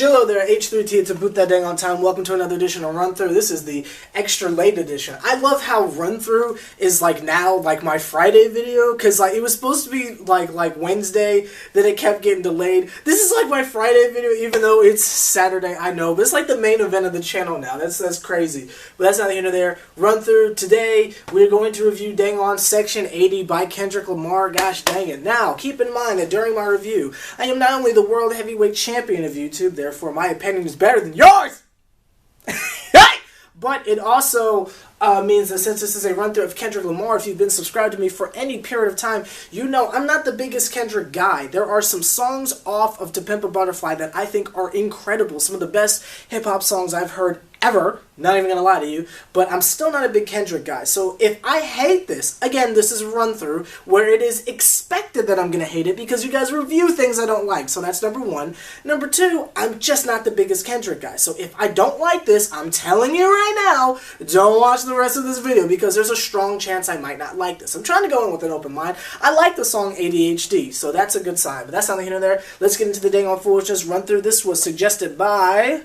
Chillo there, H+III+T to boot that dang on time. Welcome to another edition of Run Through. This is the extra late edition. I love how Run Through is like now like my Friday video, because like it was supposed to be like Wednesday, then it kept getting delayed. This is like my Friday video, even though it's Saturday. I know, but it's like the main event of the channel now. That's crazy. But that's neither here nor there. Run Through today. We're going to review Dang On Section 80 by Kendrick Lamar. Gosh dang it! Now keep in mind that during my review, I am not only the world heavyweight champion of YouTube, therefore my opinion is better than yours. But it also means that since this is a run-through of Kendrick Lamar, if you've been subscribed to me for any period of time, you know I'm not the biggest Kendrick guy. There are some songs off of To Pimp a Butterfly that I think are incredible. Some of the best hip-hop songs I've heard ever. Not even gonna lie to you, but I'm still not a big Kendrick guy. So if I hate this, again, this is a run-through where it is expected that I'm gonna hate it because you guys review things I don't like. So that's number one. Number two, I'm just not the biggest Kendrick guy. So if I don't like this, I'm telling you right now, don't watch the rest of this video because there's a strong chance I might not like this. I'm trying to go in with an open mind. I like the song ADHD, so that's a good sign. But that's not the here nor there. Let's get into the dang on foolishness run-through. This was suggested by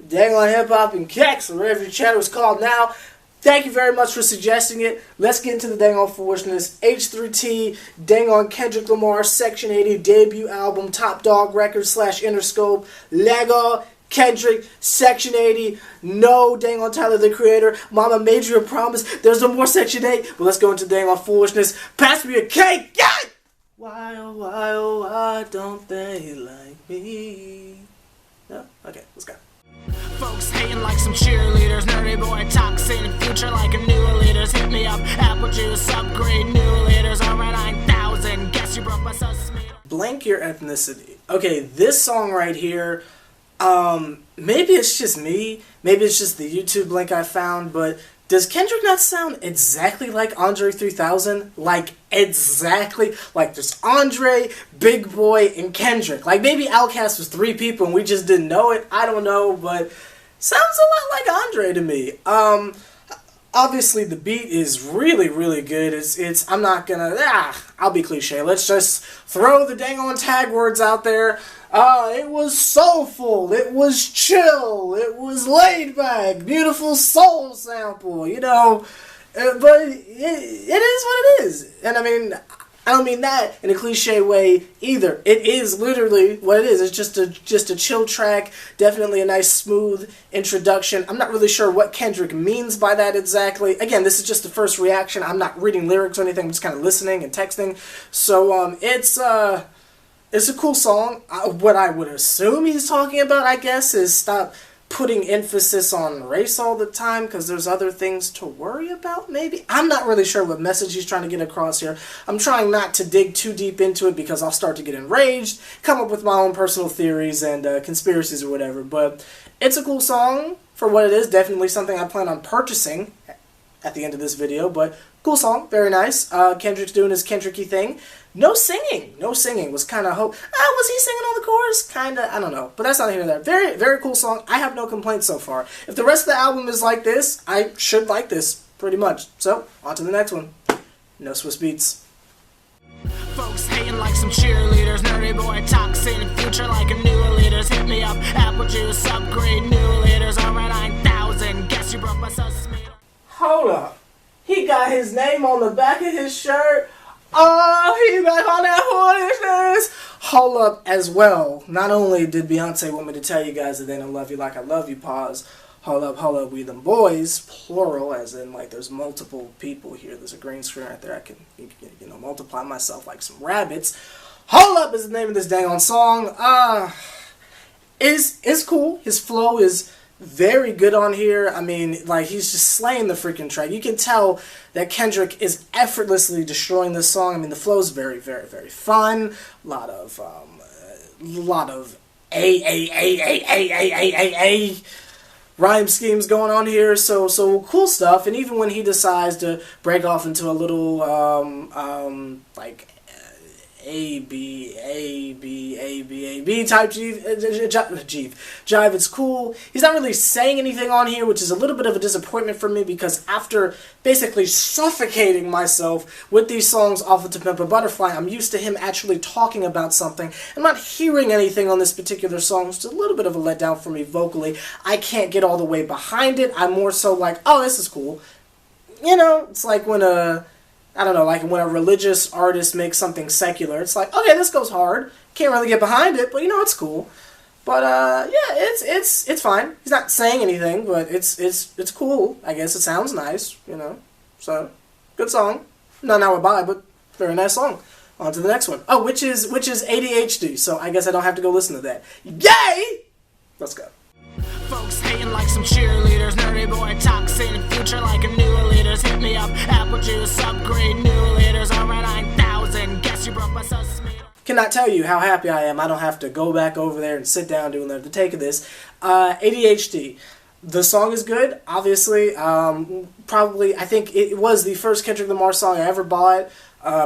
Dang on Hip Hop and Kex, or whatever your channel is called now. Thank you very much for suggesting it. Let's get into the dang on foolishness. H+III+T, Dang on Kendrick Lamar, Section 80, debut album, Top Dog Records / Interscope, Lego, Kendrick, Section 80, no Dang on Tyler the Creator, Mama made you a promise, there's no more Section 8, but let's go into Dang on foolishness. Pass me a cake, yeah! Why, oh, why, oh, why don't they like me? No? Okay, let's go. Folks hating like some cheerleaders, nerdy boy toxin, future like a new leaders. Hit me up, apple juice, upgrade, new leaders, alright 9,000. Guess you broke my sus meter. Blank your ethnicity. Okay, this song right here, maybe it's just me, maybe it's just the YouTube link I found, but does Kendrick not sound exactly like Andre 3000? Like, exactly. Like, there's Andre, Big Boy, and Kendrick. Like, maybe Outkast was three people and we just didn't know it. I don't know, but sounds a lot like Andre to me. Obviously, the beat is really, really good. It's I'm not gonna, I'll be cliche. Let's just throw the dang on tag words out there. It was soulful, it was chill, it was laid back, beautiful soul sample, you know, but it is what it is, and I mean, I don't mean that in a cliche way either. It is literally what it is. It's just a chill track, definitely a nice smooth introduction. I'm not really sure what Kendrick means by that exactly. Again, this is just the first reaction. I'm not reading lyrics or anything. I'm just kind of listening and texting. So it's a cool song. What I would assume he's talking about, I guess, is stop putting emphasis on race all the time because there's other things to worry about, maybe? I'm not really sure what message he's trying to get across here. I'm trying not to dig too deep into it because I'll start to get enraged, come up with my own personal theories and conspiracies or whatever, but it's a cool song for what it is. Definitely something I plan on purchasing at the end of this video, but cool song, very nice. Kendrick's doing his Kendricky thing. No singing. No singing. Was kind of hope. Was he singing on the chorus? Kind of. I don't know. But that's not here nor there. Very, very cool song. I have no complaints so far. If the rest of the album is like this, I should like this pretty much. So, on to the next one. No Swiss Beats. Folks hating like some cheerleaders, nerdy boy toxin, future like a new leaders. Hit me up, apple juice, upgrade, new leaders, alright 9,000. Guess you broke my sus meter. Hold up. He got his name on the back of his shirt. Oh, he back on that foolishness. Hold up as well. Not only did Beyonce want me to tell you guys that they don't love you like I love you, pause. Hold up, we them boys, plural, as in like there's multiple people here. There's a green screen right there. I can, you know, multiply myself like some rabbits. Hold up is the name of this dang on song. It's cool. His flow is very good on here. I mean, like, he's just slaying the freaking track. You can tell that Kendrick is effortlessly destroying this song. I mean, the flow's very, very, very fun. A lot of rhyme schemes going on here. So cool stuff. And even when he decides to break off into a little, like, A B A B A B A B type jive. It's cool. He's not really saying anything on here, which is a little bit of a disappointment for me because after basically suffocating myself with these songs off of To Pimp a Butterfly, I'm used to him actually talking about something. I'm not hearing anything on this particular song, which is a little bit of a letdown for me vocally. I can't get all the way behind it. I'm more so like, oh, this is cool. You know, it's like when I don't know, like when a religious artist makes something secular, it's like, okay, this goes hard. Can't really get behind it, but you know, it's cool. But yeah, it's fine. He's not saying anything, but it's cool. I guess it sounds nice, you know. So, good song. Not an hour by, but very nice song. On to the next one. Oh, which is ADHD. So I guess I don't have to go listen to that. Yay! Let's go. Folks hating like some cheerleaders, nerdy boy toxin, future like a new leaders. Hit me up, apple juice, upgrade, new leaders, alright 9,000. Guess you broke my sus meter. Cannot tell you how happy I am. I don't have to go back over there and sit down doing the take of this. ADHD. The song is good, obviously. Probably, I think it was the first Kendrick Lamar song I ever bought.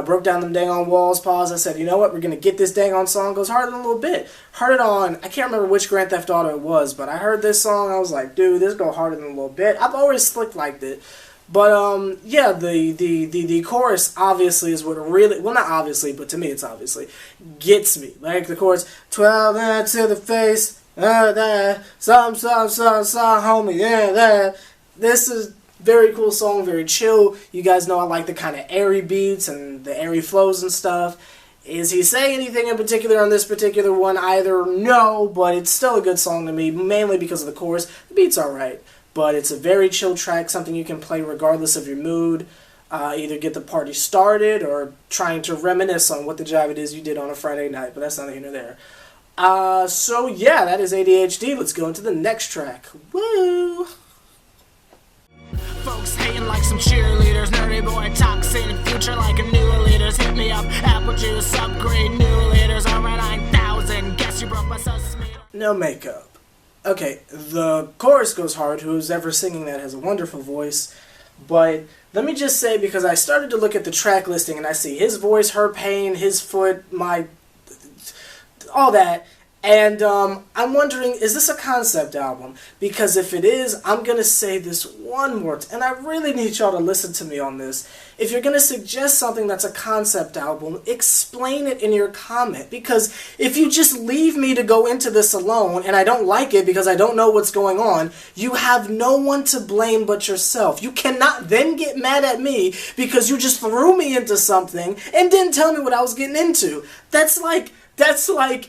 Broke down them dang on walls, pause. I said, you know what, we're going to get this dang on song. Goes harder than a little bit. Heard it on, I can't remember which Grand Theft Auto it was, but I heard this song, I was like, dude, this go harder than a little bit. I've always slick liked it. But, yeah, the chorus obviously is what really, well, not obviously, but to me it's obviously, gets me. Like the chorus, 12 hands to the face, that, some, homie, yeah, that. This is very cool song, very chill. You guys know I like the kind of airy beats and the airy flows and stuff. Is he saying anything in particular on this particular one? Either no, but it's still a good song to me, mainly because of the chorus. The beat's alright, but it's a very chill track, something you can play regardless of your mood. Either get the party started or trying to reminisce on what the jive it is you did on a Friday night, but that's neither here nor there. So yeah, that is ADHD. Let's go into the next track. Woo! Folks hating like some cheerleaders, nerdy boy toxin, future like a new leaders. Hit me up, apple juice, upgrade, new leaders, alright 9,000. Guess you broke my sus meter. No makeup. Okay, the chorus goes hard. Who's ever singing that has a wonderful voice. But let me just say, because I started to look at the track listing and I see his voice, her pain, his foot, all that. And I'm wondering, is this a concept album? Because if it is, I'm going to say this one more time. And I really need y'all to listen to me on this. If you're going to suggest something that's a concept album, explain it in your comment. Because if you just leave me to go into this alone, and I don't like it because I don't know what's going on, you have no one to blame but yourself. You cannot then get mad at me because you just threw me into something and didn't tell me what I was getting into. That's like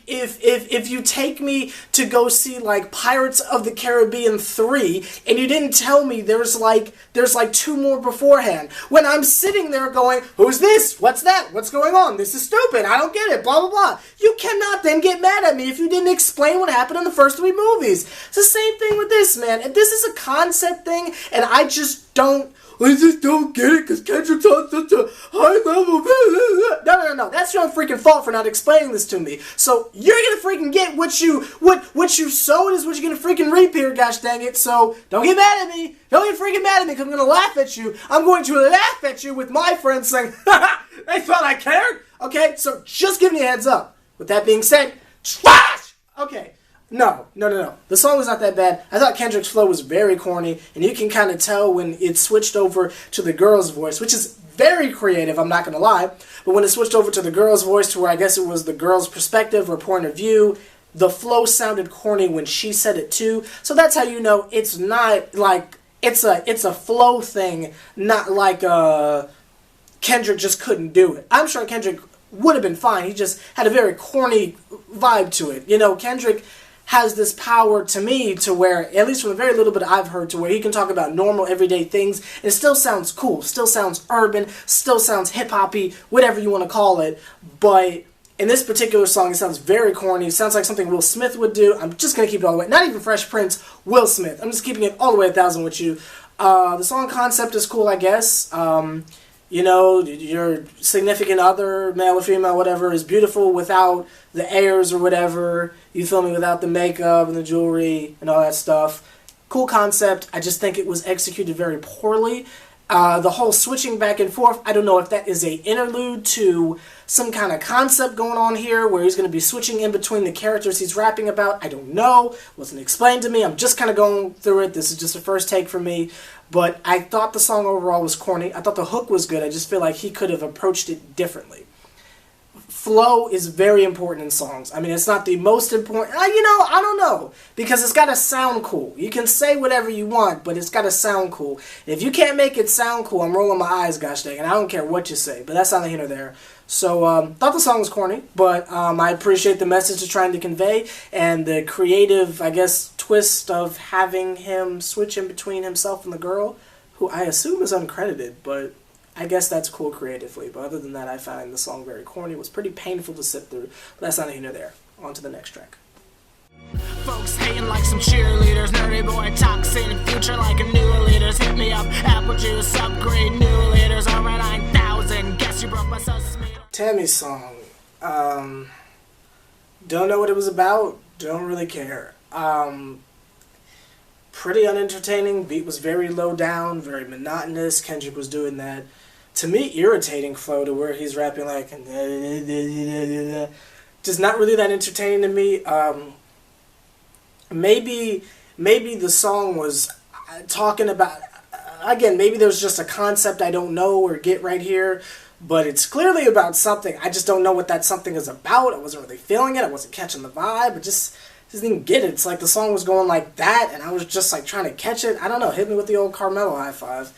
if you take me to go see like Pirates of the Caribbean 3 and you didn't tell me there's like 2 more beforehand. When I'm sitting there going, who's this? What's that? What's going on? This is stupid. I don't get it. Blah, blah, blah. You cannot then get mad at me if you didn't explain what happened in the first 3 movies. It's the same thing with this, man. And this is a concept thing and I just don't get it because Kendrick's on such a high level. No. That's your own freaking fault for not explaining this to me. So you're gonna freaking get what you sowed is what you're gonna freaking reap here, gosh dang it. So don't get mad at me. Don't get freaking mad at me because I'm gonna laugh at you. I'm going to laugh at you with my friends saying, they thought I cared. Okay, so just giving you a heads up. With that being said, trash! Okay. No. The song was not that bad. I thought Kendrick's flow was very corny, and you can kind of tell when it switched over to the girl's voice, which is very creative, I'm not going to lie, but when it switched over to the girl's voice to where I guess it was the girl's perspective or point of view, the flow sounded corny when she said it too, so that's how you know it's not like, it's a flow thing, not like Kendrick just couldn't do it. I'm sure Kendrick would have been fine, he just had a very corny vibe to it. You know, Kendrick has this power to me to where, at least from the very little bit I've heard, to where he can talk about normal everyday things and it still sounds cool, still sounds urban, still sounds hip-hoppy, whatever you want to call it. But in this particular song, it sounds very corny. It sounds like something Will Smith would do. I'm just going to keep it all the way. Not even Fresh Prince, Will Smith. I'm just keeping it all the way 1,000 with you. The song concept is cool, I guess. You know, your significant other, male or female, whatever, is beautiful without the airs or whatever. You feel me? Without the makeup and the jewelry and all that stuff. Cool concept. I just think it was executed very poorly. The whole switching back and forth, I don't know if that is a interlude to some kind of concept going on here where he's going to be switching in between the characters he's rapping about. I don't know. Wasn't explained to me. I'm just kind of going through it. This is just a first take for me. But I thought the song overall was corny. I thought the hook was good. I just feel like he could have approached it differently. Flow is very important in songs. I mean, it's not the most important. I don't know. Because it's got to sound cool. You can say whatever you want, but it's got to sound cool. If you can't make it sound cool, I'm rolling my eyes, gosh dang it. I don't care what you say, but that's neither here nor there. So, thought the song was corny, but I appreciate the message it's trying to convey and the creative, I guess, twist of having him switch in between himself and the girl, who I assume is uncredited, but I guess that's cool creatively. But other than that, I find the song very corny. It was pretty painful to sit through, but that's neither here nor there. On to the next track. Folks hating like some cheerleaders, nerdy boy toxin, future like a new leaders. Hit me up, apple juice, upgrade, new leaders, alright 9,000. Guess you broke my sus. Tammy's song. Don't know what it was about. Don't really care. Pretty unentertaining. Beat was very low down, very monotonous. Kendrick was doing that, to me, irritating flow to where he's rapping like, just not really that entertaining to me. Maybe the song was talking about, again, maybe there's just a concept I don't know or get right here, but it's clearly about something. I just don't know what that something is about. I wasn't really feeling it. I wasn't catching the vibe. I just didn't get it. It's like the song was going like that, and I was just like trying to catch it. I don't know. Hit me with the old Carmelo high five.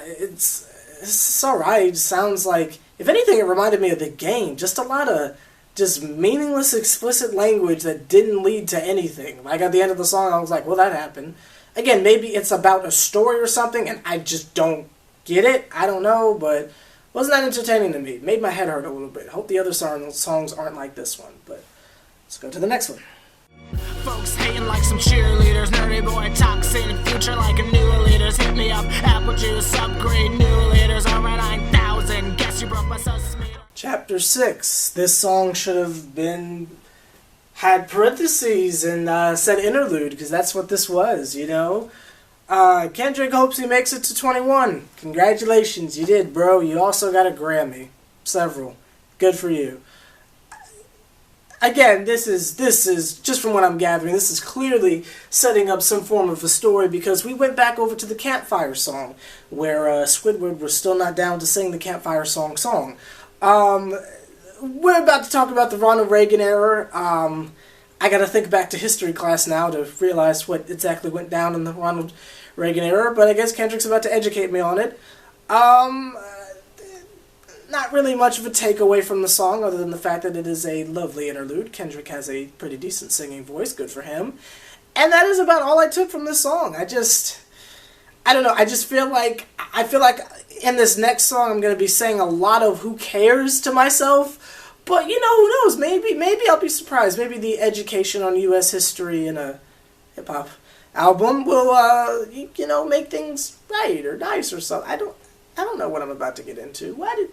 It's alright. It sounds like, if anything, it reminded me of The Game. Just a lot of just meaningless, explicit language that didn't lead to anything. Like at the end of the song, I was like, well, that happened. Again, maybe it's about a story or something, and I just don't get it. I don't know, but wasn't that entertaining to me. It made my head hurt a little bit. Hope the other songs aren't like this one, but let's go to the next one. Folks hating like some cheerleaders, nerdy boy toxin, future like a new leaders. Hit me up, apple juice, upgrade, new leaders, alright 9,000. Guess you broke my sus. Chapter 6. This song should have had parentheses and said interlude, because that's what this was, you know? Kendrick hopes he makes it to 21. Congratulations, you did, bro. You also got a Grammy. Several. Good for you. Again, this is, just from what I'm gathering, this is clearly setting up some form of a story, because we went back over to the Campfire song, where Squidward was still not down to sing the Campfire song. We're about to talk about the Ronald Reagan era. I gotta think back to history class now to realize what exactly went down in the Ronald Reagan era, but I guess Kendrick's about to educate me on it. Not really much of a takeaway from the song, other than the fact that it is a lovely interlude. Kendrick has a pretty decent singing voice, good for him. And that is about all I took from this song. I don't know, I feel like in this next song I'm going to be saying a lot of who cares to myself, but you know, who knows, maybe I'll be surprised. Maybe the education on U.S. history in a hip-hop album will, make things right or nice or something. I don't know what I'm about to get into. Why'd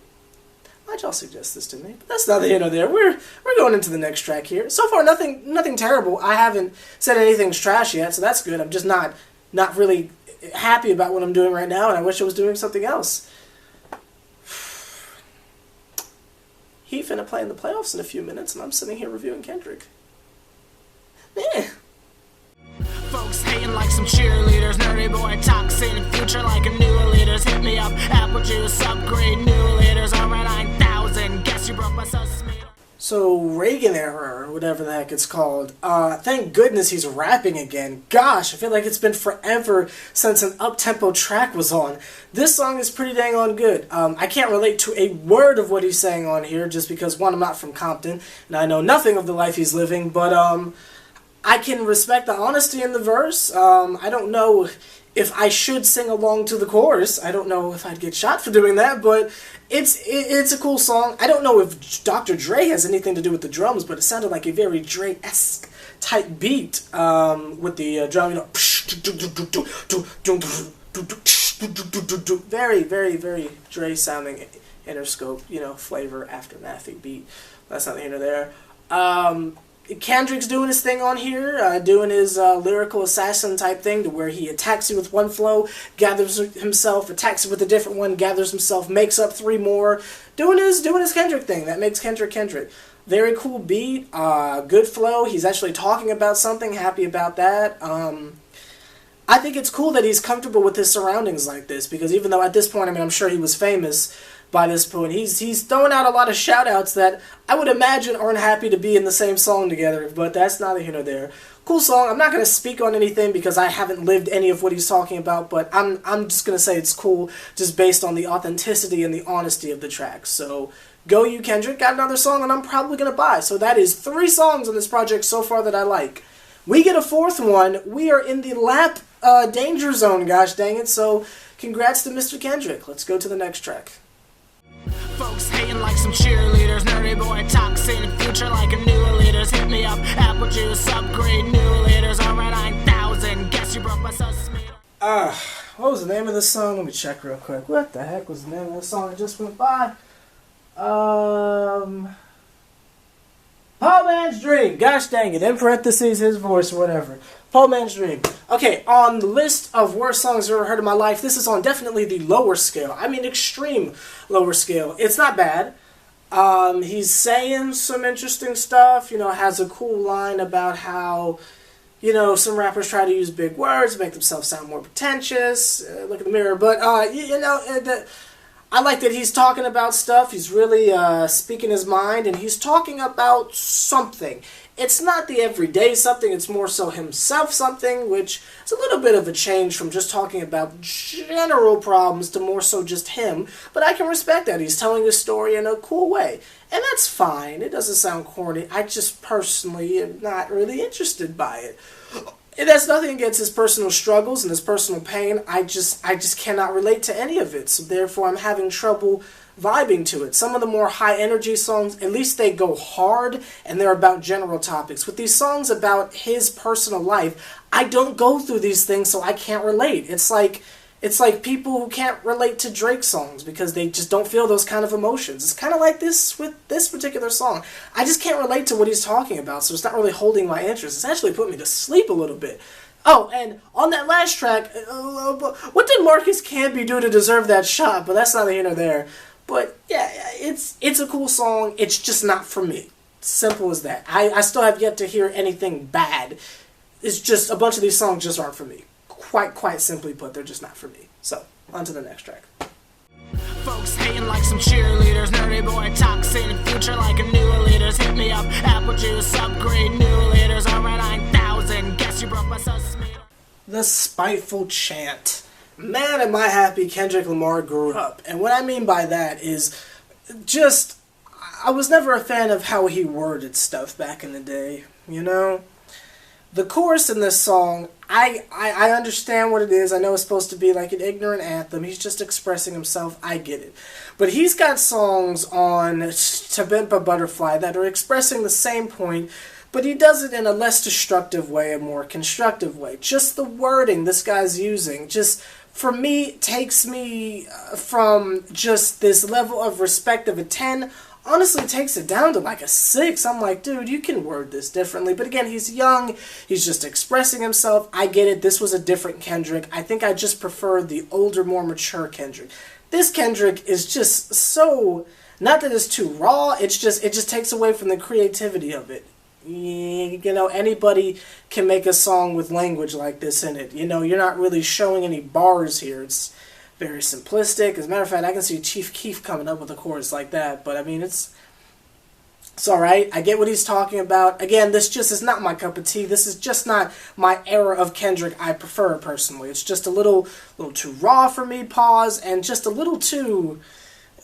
y'all suggest this to me? But that's neither here nor there. We're going into the next track here. So far, nothing terrible. I haven't said anything's trash yet, so that's good. I'm just not really happy about what I'm doing right now, and I wish I was doing something else. Heat finna play in the playoffs in a few minutes, and I'm sitting here reviewing Kendrick. Folks hating like some cheerleaders, nerdy boy toxin, future like a new leaders. Hit me up, apple juice, upgrade, new leaders, alright 9,000. Guess you broke my sus. So, Reagan era, or whatever the heck it's called. Thank goodness he's rapping again. Gosh, I feel like it's been forever since an up-tempo track was on. This song is pretty dang on good. I can't relate to a word of what he's saying on here, just because, one, I'm not from Compton, and I know nothing of the life he's living, but, I can respect the honesty in the verse. I don't know if I should sing along to the chorus. I don't know if I'd get shot for doing that, but it's a cool song. I don't know if Dr. Dre has anything to do with the drums, but it sounded like a very Dre-esque type beat with the drum, very, very, very Dre sounding Interscope, flavor, aftermathy beat. That's not here nor there. Kendrick's doing his thing on here, doing his lyrical assassin type thing, to where he attacks you with one flow, gathers himself, attacks you with a different one, gathers himself, makes up three more, doing his Kendrick thing. That makes Kendrick Kendrick. Very cool beat, good flow. He's actually talking about something, happy about that. I think it's cool that he's comfortable with his surroundings like this, because even though at this point, I mean, I'm sure he was famous by this point, he's throwing out a lot of shout-outs that I would imagine aren't happy to be in the same song together, but that's neither here nor there. Cool song. I'm not going to speak on anything because I haven't lived any of what he's talking about, but I'm just going to say it's cool just based on the authenticity and the honesty of the track. So, go you, Kendrick. Got another song that I'm probably going to buy. So that is 3 songs on this project so far that I like. We get a 4th one. We are in the lap danger zone, gosh dang it. So, congrats to Mr. Kendrick. Let's go to the next track. Folks hating like some cheerleaders, nerdy boy toxin and future like a new leaders. Hit me up, apple juice, upgrade new leaders. Alright, 9,000. Guess you broke my sauce meter. What was the name of this song? Let me check real quick. What the heck was the name of the song that just went by? Paul Man's Dream. Gosh dang it. In parentheses, his voice or whatever. Paul Man's Dream. Okay, on the list of worst songs I've ever heard in my life, this is on definitely the lower scale. I mean, extreme lower scale. It's not bad. He's saying some interesting stuff. You know, has a cool line about how, you know, some rappers try to use big words, make themselves sound more pretentious. Look in the mirror. But, I like that he's talking about stuff. He's really speaking his mind, and he's talking about something. It's not the everyday something, it's more so himself something, which is a little bit of a change from just talking about general problems to more so just him. But I can respect that. He's telling his story in a cool way. And that's fine. It doesn't sound corny. I just personally am not really interested by it. It has nothing against his personal struggles and his personal pain. I just cannot relate to any of it. So therefore, I'm having trouble vibing to it. Some of the more high energy songs, at least they go hard and they're about general topics. With these songs about his personal life, I don't go through these things, so I can't relate. It's like people who can't relate to Drake songs because they just don't feel those kind of emotions. It's kind of like this with this particular song. I just can't relate to what he's talking about, so it's not really holding my interest. It's actually put me to sleep a little bit. Oh, and on that last track, what did Marcus Camby do to deserve that shot? But that's neither here nor there. But yeah, it's a cool song. It's just not for me. Simple as that. I still have yet to hear anything bad. It's just a bunch of these songs just aren't for me. Quite simply put, they're just not for me. So, on to the next track. Folks hating like some cheerleaders, nerdy boy toxin and future like a new leaders. Hit me up, apple juice, upgrade new leaders. Alright, 9,000. Guess you broke my sauce meter. The spiteful chant. Man, am I happy Kendrick Lamar grew up. And what I mean by that is just, I was never a fan of how he worded stuff back in the day, you know? The chorus in this song, I understand what it is. I know it's supposed to be like an ignorant anthem. He's just expressing himself. I get it. But he's got songs on To Pimp a Butterfly that are expressing the same point, but he does it in a less destructive way, a more constructive way. Just the wording this guy's using, just, for me, takes me from just this level of respect of a 10, honestly takes it down to like a 6. I'm like, dude, you can word this differently. But again, he's young. He's just expressing himself. I get it. This was a different Kendrick. I think I just prefer the older, more mature Kendrick. This Kendrick is just so, not that it's too raw, it just takes away from the creativity of it. You know, anybody can make a song with language like this in it. You know, you're not really showing any bars here. It's very simplistic. As a matter of fact, I can see Chief Keef coming up with a chorus like that. But, I mean, it's alright. I get what he's talking about. Again, this just is not my cup of tea. This is just not my era of Kendrick I prefer, personally. It's just a little too raw for me, pause, and just a little too,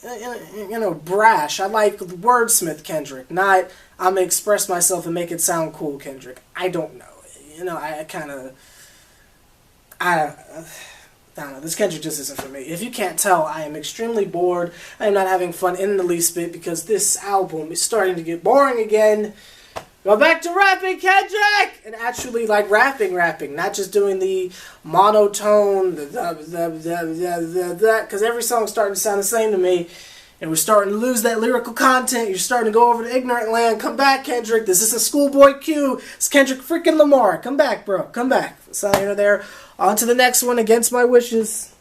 you know, brash. I like wordsmith Kendrick, not I'm going to express myself and make it sound cool Kendrick. I don't know. You know, I don't know, this Kendrick just isn't for me. If you can't tell, I am extremely bored. I am not having fun in the least bit because this album is starting to get boring again. Go back to rapping, Kendrick! And actually, like, rapping, not just doing the monotone, because every song's starting to sound the same to me. and we're starting to lose that lyrical content. You're starting to go over to ignorant land. Come back, Kendrick. This isn't Schoolboy Q. It's Kendrick freaking Lamar. Come back, bro. Come back. It's not here or there. On to the next one, Against My Wishes.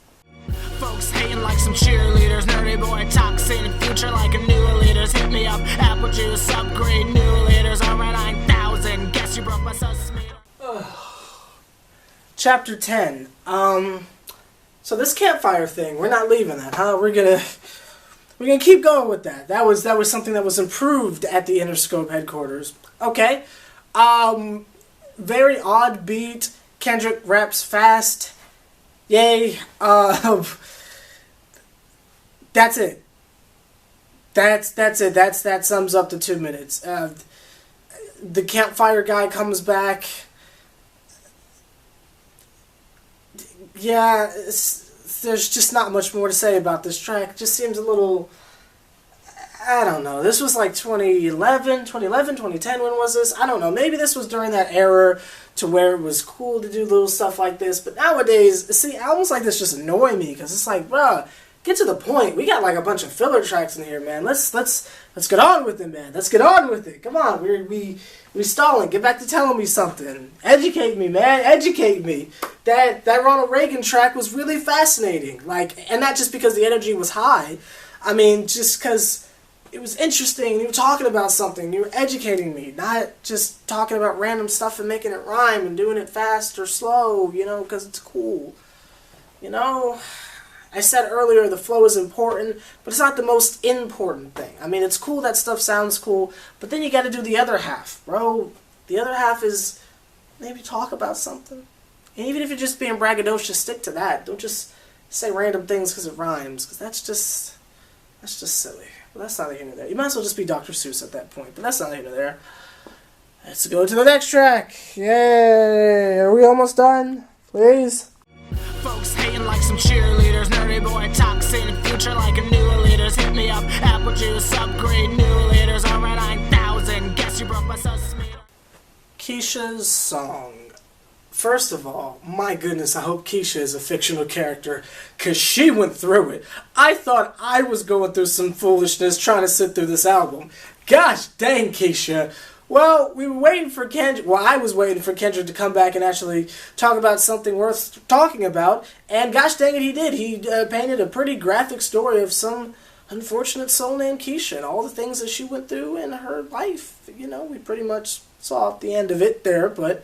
Folks hating like some cheerleaders, nerdy boy toxin, future like a new leaders. Hit me up, apple juice, upgrade, new leaders, alright 9,000. Guess you broke my sus meter. Chapter 10. So this campfire thing, we're not leaving that, huh? We're gonna keep going with that. That was something that was improved at the Interscope headquarters. Okay. Very odd beat. Kendrick raps fast. Yay. That's it. That's it. That sums up the 2 minutes. The campfire guy comes back. Yeah, there's just not much more to say about this track. It just seems a little, I don't know. This was like 2010, when was this? I don't know. Maybe this was during that era to where it was cool to do little stuff like this. But nowadays, see, albums like this just annoy me because it's like, bruh, get to the point. We got like a bunch of filler tracks in here, man. Let's get on with it, man. Let's get on with it. Come on, we stalling. Get back to telling me something. Educate me, man. Educate me. That Ronald Reagan track was really fascinating. Like, and not just because the energy was high. I mean, just because it was interesting. You were talking about something. You were educating me, not just talking about random stuff and making it rhyme and doing it fast or slow. You know, because it's cool. You know. I said earlier the flow is important, but it's not the most important thing. I mean, it's cool that stuff sounds cool, but then you got to do the other half, bro. The other half is maybe talk about something. And even if you're just being braggadocious, stick to that. Don't just say random things because it rhymes, because that's just silly. But that's not here nor there. You might as well just be Dr. Seuss at that point, but that's not here nor there. Let's go to the next track. Yay! Are we almost done? Please? Folks hating like some cheerleaders, nerdy boy toxin, future like a new leaders. Hit me up, apple juice, upgrade, new leaders, alright 9,000. Guess you broke my sus meter. Keisha's song. First of all, my goodness, I hope Keisha is a fictional character, because she went through it. I thought I was going through some foolishness trying to sit through this album. Gosh dang, Keisha. Well, we were waiting for Kendrick. Well, I was waiting for Kendrick to come back and actually talk about something worth talking about. And gosh dang it, he did. He painted a pretty graphic story of some unfortunate soul named Keisha and all the things that she went through in her life. You know, we pretty much saw at the end of it there. But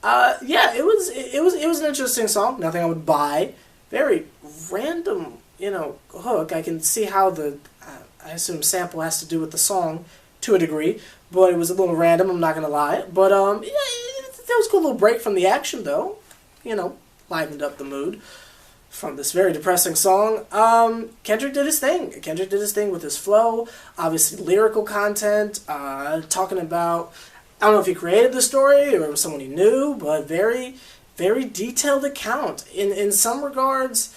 yeah, it was an interesting song. Nothing I would buy. Very random, you know, hook. I can see how the I assume sample has to do with the song to a degree. But it was a little random, I'm not going to lie. But, yeah, that was a cool little break from the action, though. You know, livened up the mood from this very depressing song. Kendrick did his thing. Kendrick did his thing with his flow. Obviously, lyrical content. Talking about, I don't know if he created the story or it was someone he knew, but very, very detailed account. In some regards,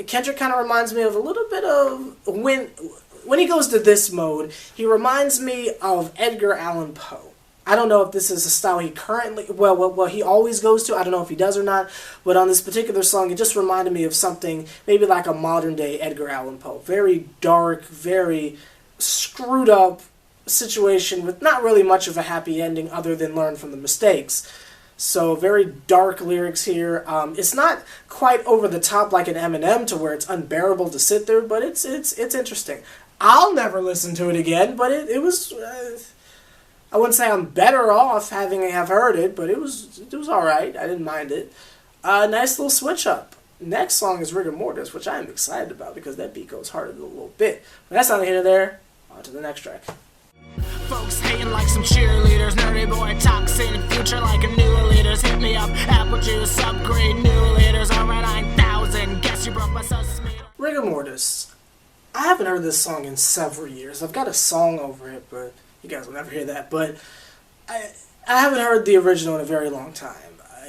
Kendrick kind of reminds me of a little bit of when he goes to this mode, he reminds me of Edgar Allan Poe. I don't know if this is a style he currently, well, he always goes to. I don't know if he does or not. But on this particular song, it just reminded me of something, maybe like a modern-day Edgar Allan Poe. Very dark, very screwed up situation with not really much of a happy ending other than learn from the mistakes. So very dark lyrics here. It's not quite over the top like an Eminem to where it's unbearable to sit there, but it's interesting. I'll never listen to it again, but it was. I wouldn't say I'm better off having heard it, but it was all right. I didn't mind it. Nice little switch up. Next song is Rigor Mortis, which I am excited about because that beat goes harder than a little bit. But that's not here or there. On to the next track. Folks hating like some cheerleaders, nerdy boy toxin, future like a new leaders. Hit me up, apple juice, upgrade, new leaders, alright 9,000. Guess you broke my sus meter. Rigor Mortis. I haven't heard this song in several years. I've got a song over it, but you guys will never hear that. But I haven't heard the original in a very long time.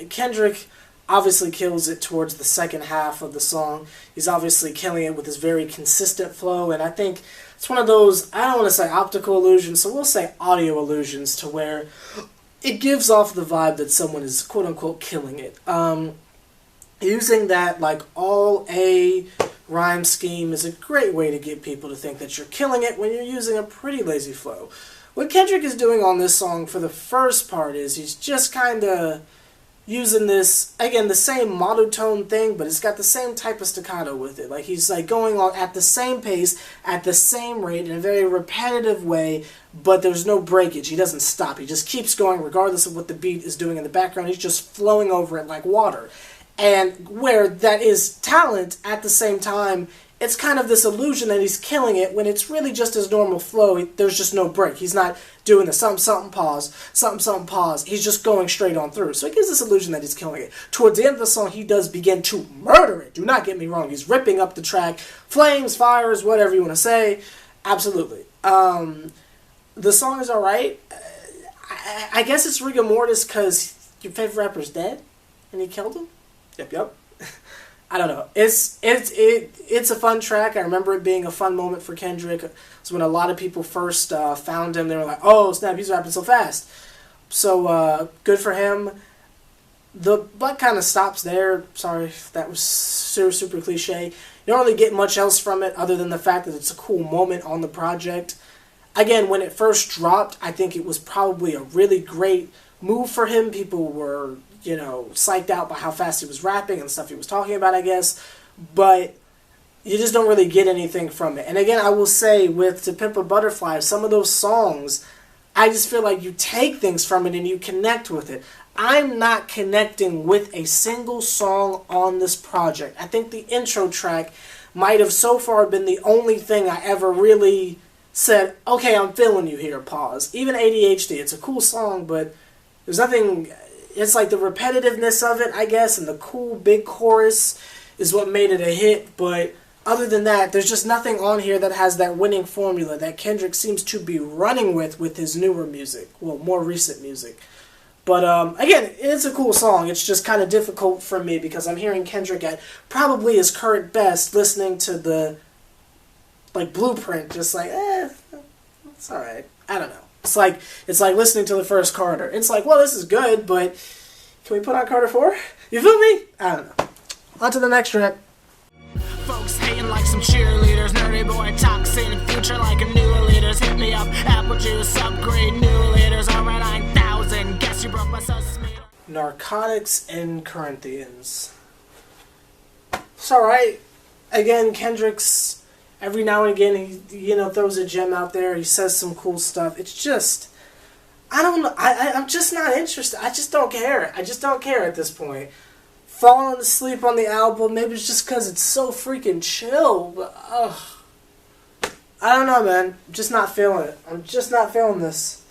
Kendrick obviously kills it towards the second half of the song. He's obviously killing it with his very consistent flow, and I think it's one of those, I don't want to say optical illusions, so we'll say audio illusions, to where it gives off the vibe that someone is quote-unquote killing it. Using that, like, all A rhyme scheme is a great way to get people to think that you're killing it when you're using a pretty lazy flow. What Kendrick is doing on this song for the first part is he's just kind of using this, again, the same monotone thing, but it's got the same type of staccato with it. Like, he's like going on at the same pace, at the same rate, in a very repetitive way, but there's no breakage. He doesn't stop. He just keeps going regardless of what the beat is doing in the background. He's just flowing over it like water. And where that is talent, at the same time, it's kind of this illusion that he's killing it when it's really just his normal flow. There's just no break. He's not doing the something, something, pause, something, something, pause. He's just going straight on through. So it gives this illusion that he's killing it. Towards the end of the song, he does begin to murder it. Do not get me wrong. He's ripping up the track. Flames, fires, whatever you want to say. Absolutely. The song is alright. I guess it's rigor mortis because your favorite rapper's dead and he killed him? Yep. I don't know. It's a fun track. I remember it being a fun moment for Kendrick. It's when a lot of people first found him. They were like, "Oh snap, he's rapping so fast." So good for him. The butt kind of stops there. Sorry if that was super cliche. You don't really get much else from it other than the fact that it's a cool moment on the project. Again, when it first dropped, I think it was probably a really great move for him. People were, psyched out by how fast he was rapping and stuff he was talking about, I guess. But you just don't really get anything from it. And again, I will say, with To Pimp a Butterfly, some of those songs, I just feel like you take things from it and you connect with it. I'm not connecting with a single song on this project. I think the intro track might have so far been the only thing I ever really said, okay, I'm feeling you here, pause. Even ADHD, it's a cool song, but there's nothing. It's like the repetitiveness of it, I guess, and the cool big chorus is what made it a hit. But other than that, there's just nothing on here that has that winning formula that Kendrick seems to be running with his newer music. Well, more recent music. But again, it's a cool song. It's just kind of difficult for me because I'm hearing Kendrick at probably his current best, listening to the blueprint, just like, it's alright. I don't know. It's like listening to the first Carter. It's like, well, this is good, but can we put on Carter 4? You feel me? I don't know. On to the next track. Folks hating like some cheerleaders, nerdy boy toxin, future like a new leaders. Hit me up, apple juice, upgrade, new leaders, alright, 9,000. Guess you broke my sus. Narcotics and Corinthians. It's alright. Again, Kendrick's, every now and again, he throws a gem out there. He says some cool stuff. It's just, I don't know. I'm just not interested. I just don't care. I just don't care at this point. Falling asleep on the album, maybe it's just because it's so freaking chill. But, I don't know, man. I'm just not feeling it. I'm just not feeling this.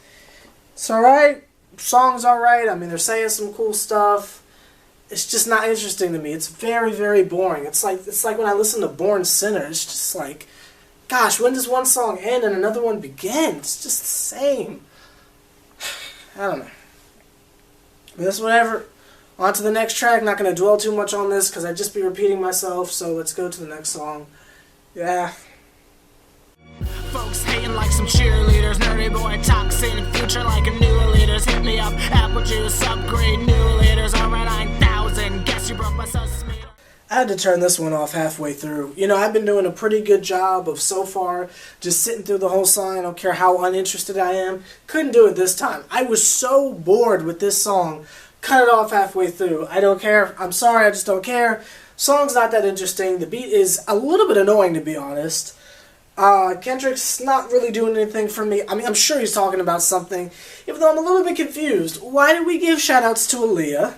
It's alright. Song's alright. I mean, they're saying some cool stuff. It's just not interesting to me. It's very, very boring. It's like when I listen to Born Sinner. It's just like, gosh, when does one song end and another one begin? It's just the same. I don't know. But that's whatever. On to the next track. Not going to dwell too much on this because I'd just be repeating myself. So let's go to the next song. Yeah. Folks hating like some cheerleaders, nerdy boy toxin, future like a new leaders. Hit me up, apple juice, upgrade, new leaders, alright, 9,000. Guess you broke my sus. I had to turn this one off halfway through. I've been doing a pretty good job of so far just sitting through the whole song. I don't care how uninterested I am. Couldn't do it this time. I was so bored with this song. Cut it off halfway through. I don't care. I'm sorry, I just don't care. Song's not that interesting. The beat is a little bit annoying, to be honest. Kendrick's not really doing anything for me. I mean, I'm sure he's talking about something, even though I'm a little bit confused. Why did we give shoutouts to Aaliyah?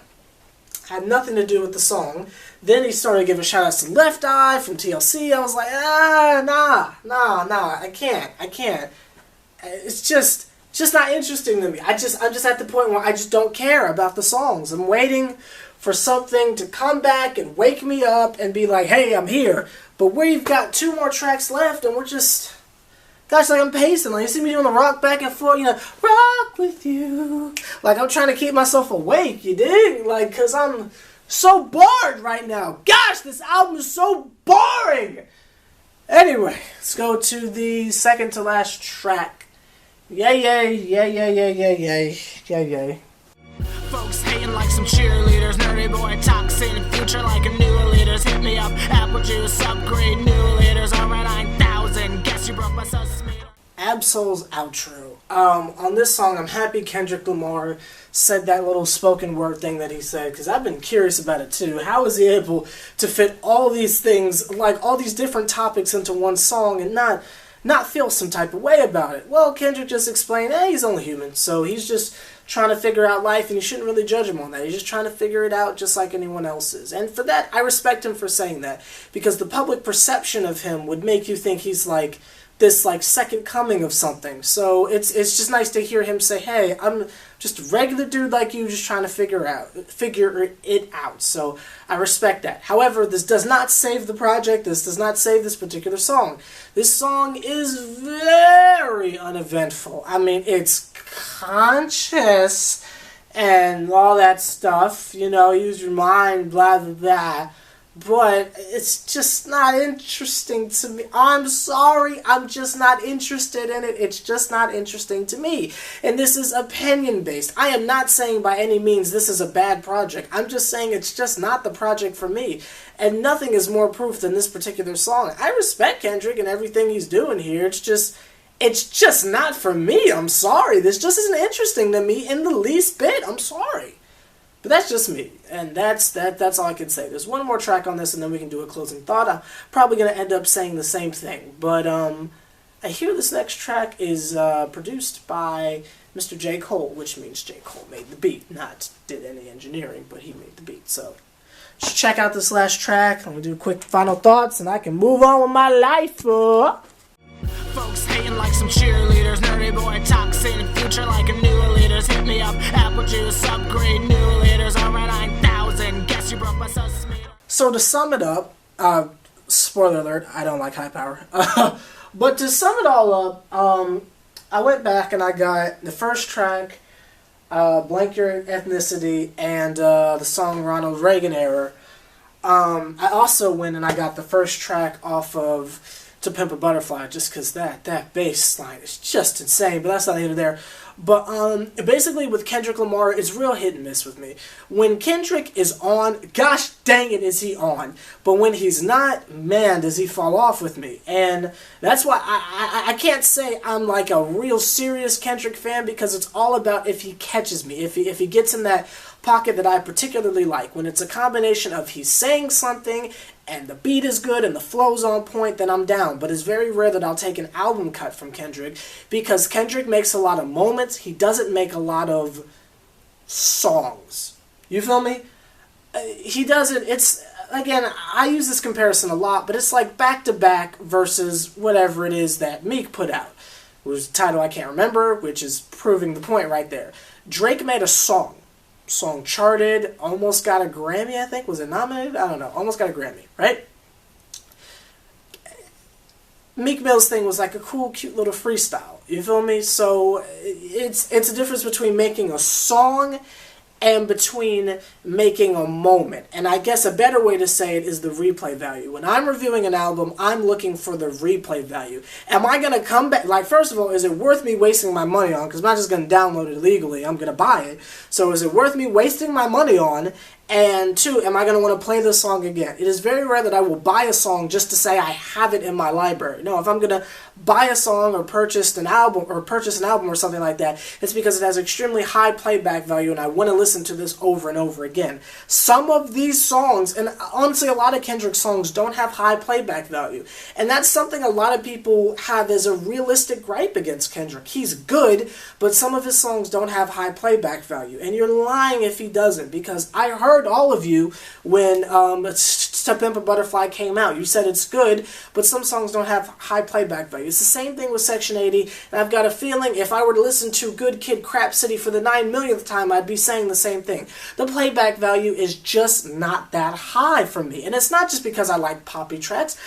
Had nothing to do with the song. Then he started giving shoutouts to Left Eye from TLC. I was like, nah, I can't. It's just not interesting to me. I'm just at the point where I just don't care about the songs. I'm waiting for something to come back and wake me up and be like, hey, I'm here. But we've got 2 more tracks left, and we're just, gosh, like I'm pacing. Like, you see me doing the rock back and forth, rock with you. Like, I'm trying to keep myself awake, you dig? Like, because I'm so bored right now. Gosh, this album is so boring. Anyway, let's go to the second to last track. Yay. Folks hating hating like some cheerleaders. Nerdy boy talk, seeing the future like a new leaders. Hit me up, apple juice, upgrade, new leaders. Alright, 9,000, guess you broke my sauce meter. Absol's outro. On this song, I'm happy Kendrick Lamar said that little spoken word thing that he said, because I've been curious about it too. How is he able to fit all these things, like all these different topics into one song and not feel some type of way about it? Well, Kendrick just explained, he's only human, so he's just trying to figure out life, and you shouldn't really judge him on that. He's just trying to figure it out just like anyone else is. And for that, I respect him for saying that, because the public perception of him would make you think he's like this like second coming of something. So it's just nice to hear him say, hey, I'm just a regular dude like you, just trying to figure it out. So I respect that. However, this does not save the project. This does not save this particular song. This song is very uneventful. I mean, it's conscious and all that stuff, you know, use your mind, blah, blah, blah. But it's just not interesting to me. I'm sorry, I'm just not interested in it. It's just not interesting to me. And this is opinion-based. I am not saying by any means this is a bad project. I'm just saying it's just not the project for me. And nothing is more proof than this particular song. I respect Kendrick and everything he's doing here. It's just not for me. I'm sorry. This just isn't interesting to me in the least bit. I'm sorry. But that's just me, and that's all I can say. There's one more track on this, and then we can do a closing thought. I'm probably going to end up saying the same thing, but I hear this next track is produced by Mr. J. Cole, which means J. Cole made the beat, not did any engineering, but he made the beat. So just check out this last track. I'm going to do quick final thoughts, and I can move on with my life. Folks hating like some cheerleaders. Nerdy boy talk, seeing the future like a new leaders. Hit me up, apple juice, upgrade, new leaders. Alright, 9,000, guess you broke my sauce meter. So to sum it up, spoiler alert, I don't like high power. But to sum it all up, I went back and I got the first track, Blank Your Ethnicity, and the song Ronald Reagan Era. I also went and I got the first track off of To Pimp a Butterfly, just because that bass line is just insane, but that's not here or there. But basically with Kendrick Lamar, it's real hit and miss with me. When Kendrick is on, gosh dang it, is he on. But when he's not, man, does he fall off with me. And that's why I can't say I'm like a real serious Kendrick fan, because it's all about if he catches me, if he gets in that pocket that I particularly like. When it's a combination of he's saying something and the beat is good and the flow's on point, then I'm down. But it's very rare that I'll take an album cut from Kendrick, because Kendrick makes a lot of moments. He doesn't make a lot of songs. You feel me? He doesn't. It's, again, I use this comparison a lot, but it's like back-to-back versus whatever it is that Meek put out, whose title I can't remember, which is proving the point right there. Drake made a song charted, almost got a Grammy, I think. Was it nominated? I don't know. Almost got a Grammy, right? Meek Mill's thing was like a cool, cute little freestyle. You feel me? So it's a difference between making a song and between making a moment. And I guess a better way to say it is the replay value. When I'm reviewing an album, I'm looking for the replay value. Am I going to come back? Like, first of all, is it worth me wasting my money on? Because I'm not just going to download it illegally. I'm going to buy it. So is it worth me wasting my money on? And two, am I going to want to play this song again? It is very rare that I will buy a song just to say I have it in my library. No, if I'm going to buy a song or purchase an album or something like that, it's because it has extremely high playback value and I want to listen to this over and over again. Some of these songs, and honestly a lot of Kendrick songs, don't have high playback value. And that's something a lot of people have as a realistic gripe against Kendrick. He's good, but some of his songs don't have high playback value. And you're lying if he doesn't, because I heard all of you when To Pimp a Butterfly came out. You said it's good, but some songs don't have high playback value. It's the same thing with Section 80, and I've got a feeling if I were to listen to Good Kid, Crap City for the 9 millionth time, I'd be saying the same thing. The playback value is just not that high for me, and it's not just because I like poppy tracks.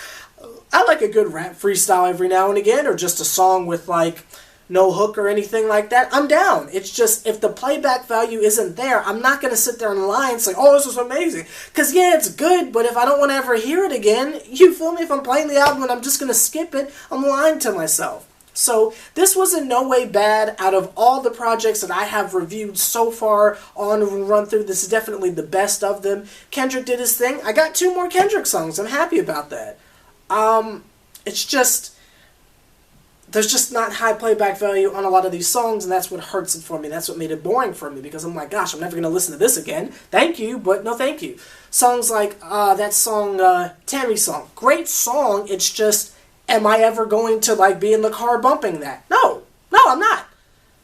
I like a good rap freestyle every now and again, or just a song with like no hook or anything like that. I'm down. It's just, if the playback value isn't there, I'm not going to sit there and lie and say, oh, this is amazing. Because, yeah, it's good, but if I don't want to ever hear it again, you feel me? If I'm playing the album and I'm just going to skip it, I'm lying to myself. So this was in no way bad. Out of all the projects that I have reviewed so far on Run Through, this is definitely the best of them. Kendrick did his thing. I got 2 more Kendrick songs. I'm happy about that. It's just, there's just not high playback value on a lot of these songs, and that's what hurts it for me. That's what made it boring for me, because I'm like, gosh, I'm never going to listen to this again. Thank you, but no thank you. Songs like that song, Tammy song. Great song, it's just, am I ever going to like be in the car bumping that? No, I'm not.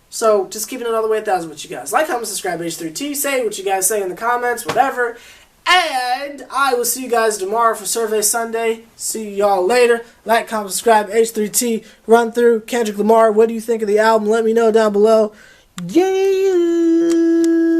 So just keeping it all the way 1,000 with you guys. Like, comment, subscribe, H+III+T. Say what you guys say in the comments, whatever. And I will see you guys tomorrow for Survey Sunday. See y'all later. Like, comment, subscribe, H+III+T. Run Through, Kendrick Lamar. What do you think of the album? Let me know down below. Yeah.